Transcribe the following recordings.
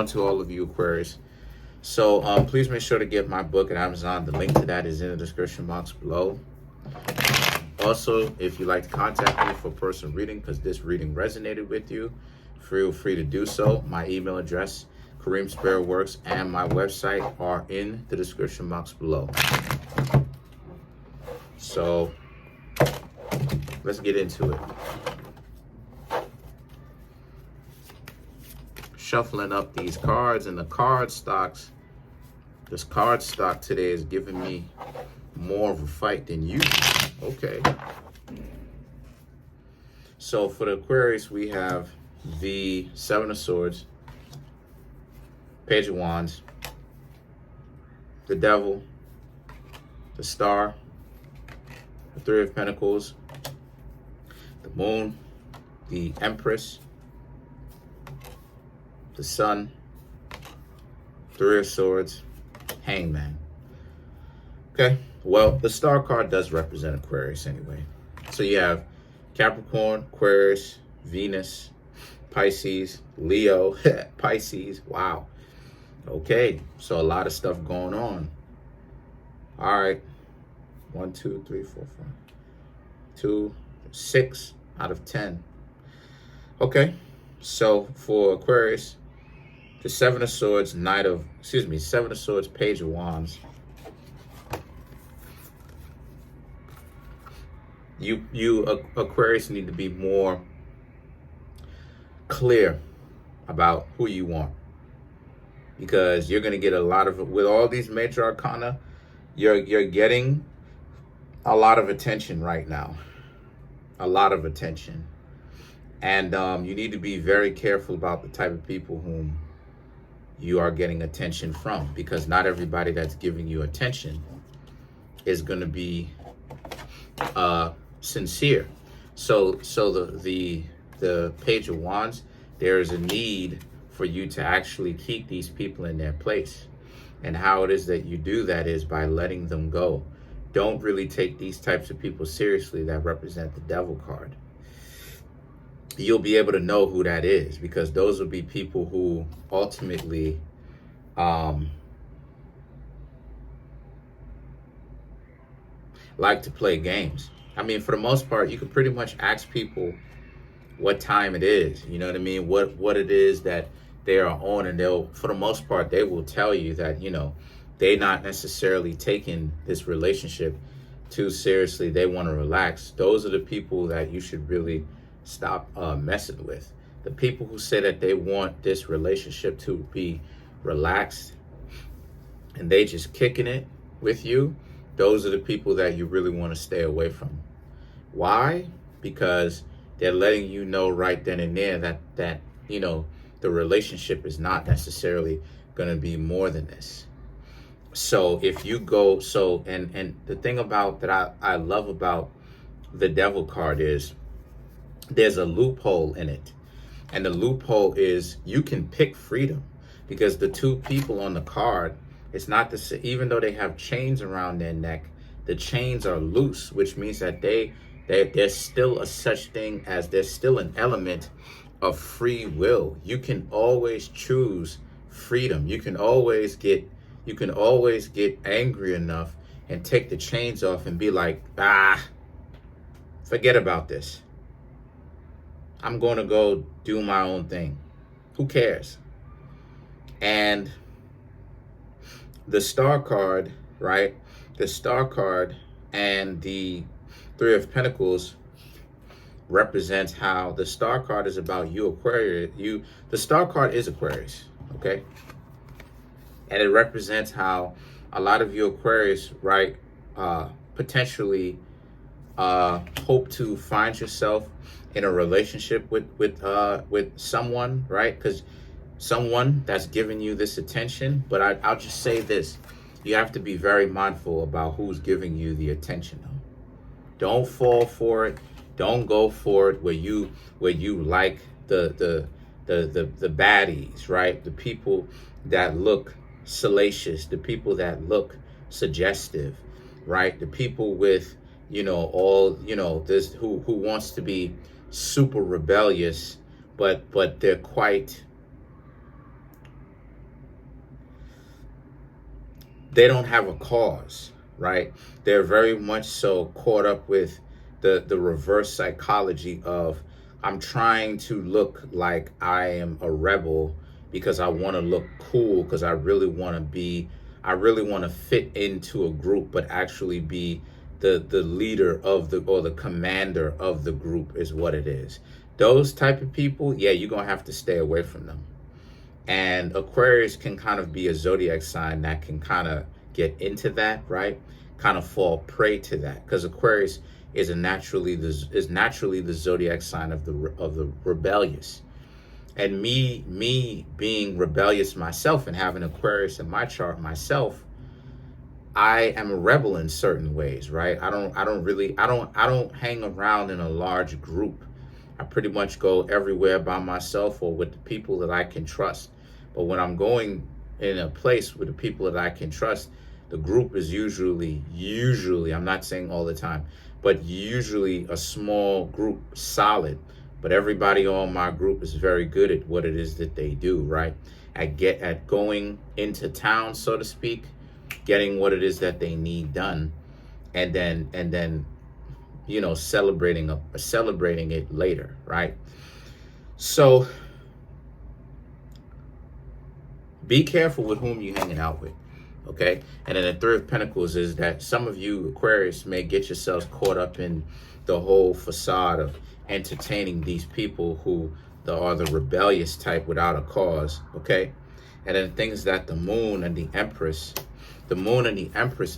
on to all of you Aquarius. So please make sure to get my book at Amazon. The link to that is in the description box below. Also, if you'd like to contact me for personal reading because this reading resonated with you, feel free to do so. My email address, Kareemspiritworks, and my website are in the description box below. So let's get into it. Shuffling up these cards, and the card stocks, this card stock today is giving me more of a fight than usual. Okay. So for the Aquarius, we have the Seven of Swords, Page of Wands, the Devil, the Star, the Three of Pentacles, the Moon, the Empress, the Sun, Three of Swords, Hangman. Okay, well, the Star card does represent Aquarius anyway. So you have Capricorn, Aquarius, Venus, Pisces, Leo, Pisces. Wow. Okay, so a lot of stuff going on. All right. 1, 2, 3, 4, 5. 2, 6 out of 10. Okay, so for Aquarius, the Seven of Swords, Seven of Swords, Page of Wands. You Aquarius need to be more clear about who you want, because you're going to get a lot of, with all these major arcana, you're getting a lot of attention right now, a lot of attention, and you need to be very careful about the type of people whom you are getting attention from, because not everybody that's giving you attention is going to be sincere. So the Page of Wands, there is a need for you to actually keep these people in their place, and how it is that you do that is by letting them go. Don't really take these types of people seriously that represent the Devil card. You'll be able to know who that is, because those will be people who ultimately like to play games. I mean, for the most part, you can pretty much ask people what time it is. You know what I mean? What it is that they are on, and they'll, for the most part, they will tell you that, you know, they're not necessarily taking this relationship too seriously. They want to relax. Those are the people that you should really stop messing with. The people who say that they want this relationship to be relaxed and they just kicking it with you, those are the people that you really want to stay away from. Why? Because they're letting you know right then and there that you know, the relationship is not necessarily going to be more than this. So if you go, and the thing about that I love about the Devil card is there's a loophole in it. And the loophole is you can pick freedom, because the two people on the card, it's not the same. Even though they have chains around their neck, the chains are loose, which means that there's still a such thing as, there's still an element of free will. You can always choose freedom. You can always get angry enough and take the chains off and be like, forget about this. I'm going to go do my own thing. Who cares? And the Star card, right? The Star card and the Three of Pentacles represents how the Star card is about you, Aquarius. The Star card is Aquarius, okay? And it represents how a lot of you Aquarius, right, potentially hope to find yourself in a relationship with someone, right? Because someone that's giving you this attention. But I'll just say this: you have to be very mindful about who's giving you the attention. Don't fall for it. Don't go for it where you like the baddies, right? The people that look salacious, the people that look suggestive, right? The people with, you know, all, you know, this who wants to be super rebellious, but they're quite they don't have a cause, right? They're very much so caught up with the reverse psychology of, I'm trying to look like I am a rebel because I want to look cool, because I really want to fit into a group, but actually be the leader of the commander of the group is what it is. Those type of people, yeah, you're going to have to stay away from them. And Aquarius can kind of be a zodiac sign that can kind of get into that, right? Kind of fall prey to that, because Aquarius is naturally the zodiac sign of the rebellious. And me being rebellious myself and having Aquarius in my chart myself, I am a rebel in certain ways, right? I don't hang around in a large group. I pretty much go everywhere by myself or with the people that I can trust. But when I'm going in a place with the people that I can trust, the group is usually, I'm not saying all the time, but usually a small group, solid. But everybody on my group is very good at what it is that they do, right? At going into town, so to speak, getting what it is that they need done, and then celebrating it later, right? So be careful with whom you're hanging out with, okay? And then the Three of Pentacles is that some of you Aquarius may get yourselves caught up in the whole facade of entertaining these people who are the rebellious type without a cause, okay? And then things that the Moon and the Empress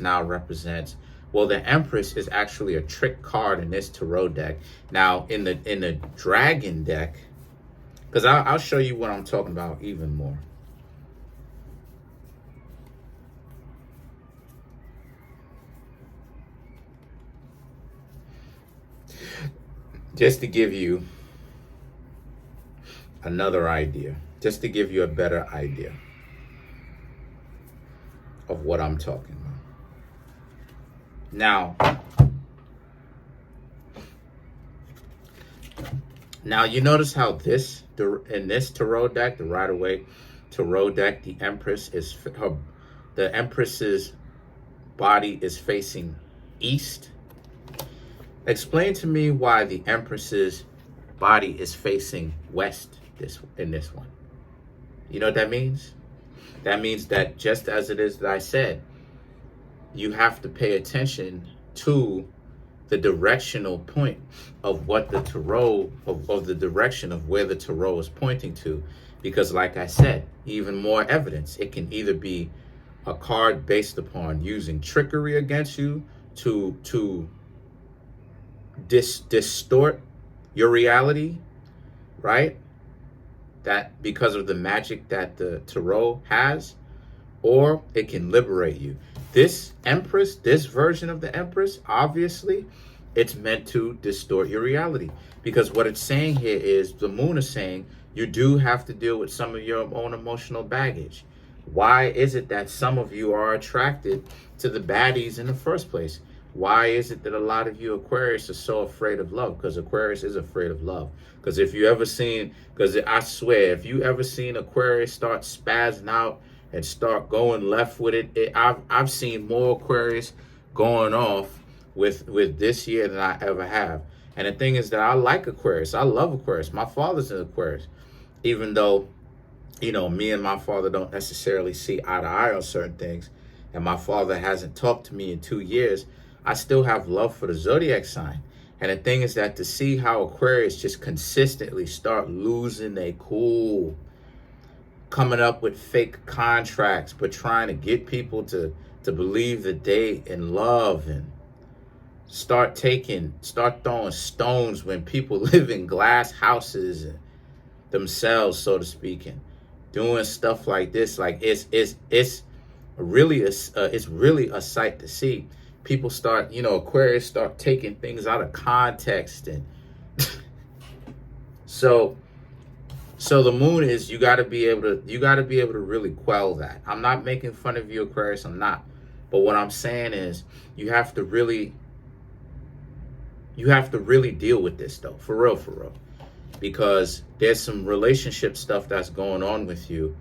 now represents. Well, the Empress is actually a trick card in this tarot deck. Now, in the Dragon deck, because I'll show you what I'm talking about even more. Just to give you another idea, just to give you a better idea of what I'm talking about. Now you notice how in this tarot deck, the Rider-Waite tarot deck, the Empress's body is facing east. Explain to me why the Empress's body is facing west in this one. You know what that means? That means that just as it is that I said, you have to pay attention to the directional point of what the tarot, of the direction of where the tarot is pointing to. Because like I said, even more evidence, it can either be a card based upon using trickery against you to distort your reality, right? That because of the magic that the tarot has, or it can liberate you. This Empress, this version of the Empress, obviously, it's meant to distort your reality. Because what it's saying here is, the Moon is saying, you do have to deal with some of your own emotional baggage. Why is it that some of you are attracted to the baddies in the first place? Why is it that a lot of you Aquarius are so afraid of love? Because Aquarius is afraid of love. Because I swear, if you ever seen Aquarius start spazzing out and start going left with it, I've seen more Aquarius going off with this year than I ever have. And the thing is that I like Aquarius. I love Aquarius. My father's an Aquarius. Even though, me and my father don't necessarily see eye to eye on certain things, and my father hasn't talked to me in 2 years, I still have love for the zodiac sign. And the thing is that to see how Aquarius just consistently start losing their cool, coming up with fake contracts, but trying to get people to believe that they in love, and start throwing stones when people live in glass houses and themselves, so to speak, and doing stuff like this. Like it's really a sight to see. People start, Aquarius start taking things out of context, and so the Moon is, you got to be able to really quell that. I'm not making fun of you, Aquarius. I'm not. But what I'm saying is, you have to really deal with this, though, for real, because there's some relationship stuff that's going on with you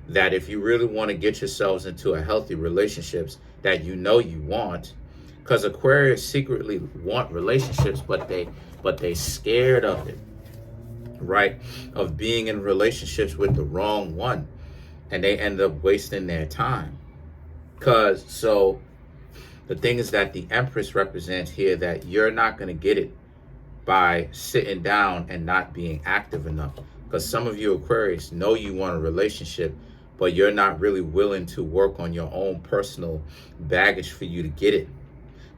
that if you really want to get yourselves into a healthy relationships that you know you want, because Aquarius secretly want relationships, but they scared of it, right? Of being in relationships with the wrong one, and they end up wasting their time. So the thing is that the Empress represents here that you're not going to get it by sitting down and not being active enough. Because some of you Aquarius know you want a relationship, but you're not really willing to work on your own personal baggage for you to get it.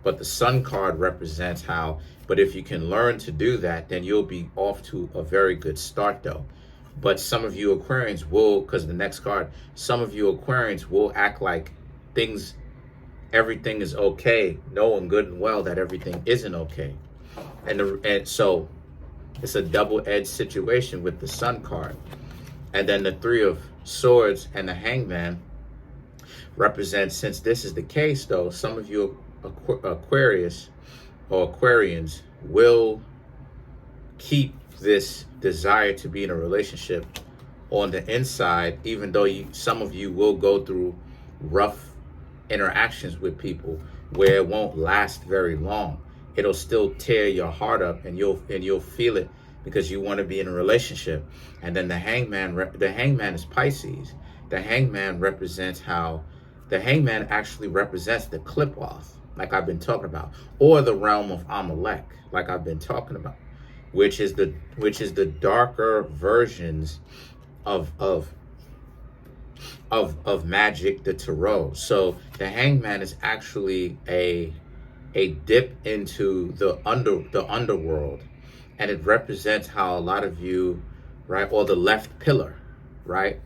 But the Sun card represents how, but if you can learn to do that, then you'll be off to a very good start though. But some of you Aquarians will, because the next card, some of you Aquarians will act like everything is okay, knowing good and well that everything isn't okay. And so it's a double-edged situation with the Sun card. And then the Three of Swords and the Hangman represents, since this is the case though, some of you Aquarius or Aquarians will keep this desire to be in a relationship on the inside, even though some of you will go through rough interactions with people where it won't last very long. It'll still tear your heart up, and you'll feel it because you want to be in a relationship. And then the Hangman is Pisces. The Hangman represents how the Hangman actually represents the clip off, like I've been talking about, or the realm of Amalek, like I've been talking about, which is the darker versions of magic, the tarot. So the Hangman is actually a dip into the underworld, and it represents how a lot of you, right, or the left pillar, right,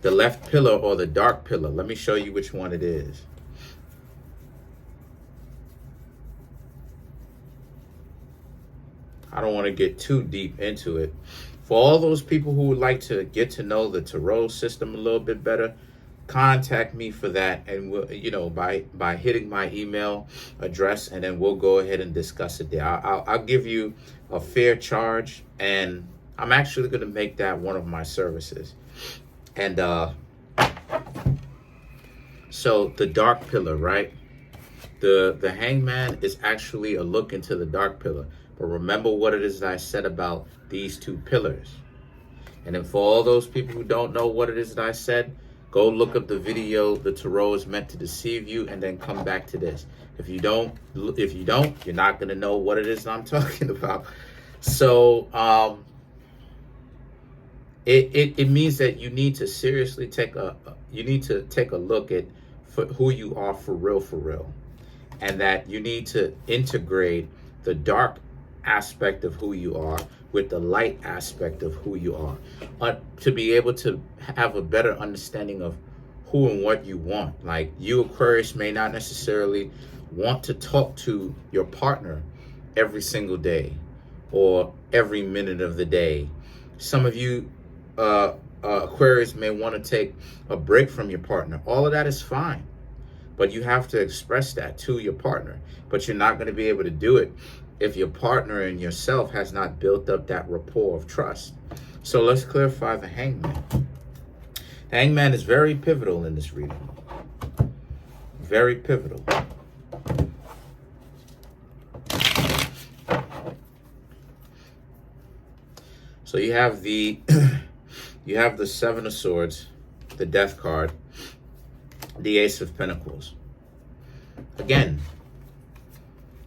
the left pillar or the dark pillar. Let me show you which one it is. I don't want to get too deep into it. For all those people who would like to get to know the tarot system a little bit better, contact me for that, and we'll, by hitting my email address, and then we'll go ahead and discuss it there. I'll give you a fair charge, and I'm actually going to make that one of my services. And so the dark pillar, right? The Hangman is actually a look into the dark pillar. But remember what it is that I said about these two pillars. And then for all those people who don't know what it is that I said, go look up the video, The Tarot is Meant to Deceive You, and then come back to this. If you don't, you're not going to know what it is I'm talking about. So it means that you need to seriously take a look at who you are for real, and that you need to integrate the dark aspect of who you are with the light aspect of who you are, to be able to have a better understanding of who and what you want. Like, you Aquarius may not necessarily want to talk to your partner every single day or every minute of the day. Some of you Aquarius may want to take a break from your partner. All of that is fine, but you have to express that to your partner. But you're not going to be able to do it if your partner and yourself has not built up that rapport of trust. So let's clarify the Hangman. The Hangman is very pivotal in this reading. Very pivotal. So you have the Seven of Swords, the Death card, the Ace of Pentacles. Again,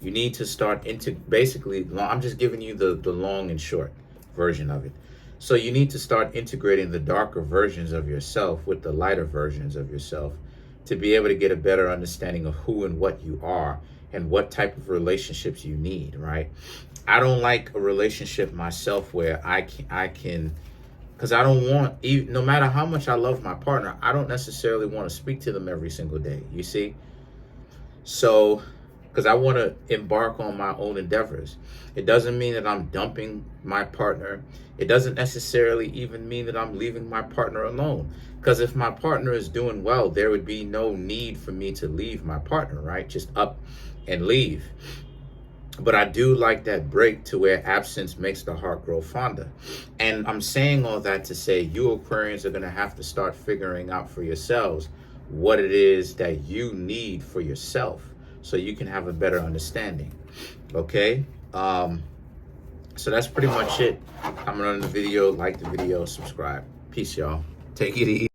you need to start basically, I'm just giving you the long and short version of it. So you need to start integrating the darker versions of yourself with the lighter versions of yourself to be able to get a better understanding of who and what you are and what type of relationships you need, right? I don't like a relationship myself where I can, because I don't want, no matter how much I love my partner, I don't necessarily want to speak to them every single day, you see? So, because I want to embark on my own endeavors. It doesn't mean that I'm dumping my partner. It doesn't necessarily even mean that I'm leaving my partner alone. Because if my partner is doing well, there would be no need for me to leave my partner, right? Just up and leave. But I do like that break to where absence makes the heart grow fonder. And I'm saying all that to say you Aquarians are going to have to start figuring out for yourselves what it is that you need for yourself so you can have a better understanding. Okay? So that's pretty much it. Comment on the video, like the video, subscribe. Peace, y'all. Take it easy.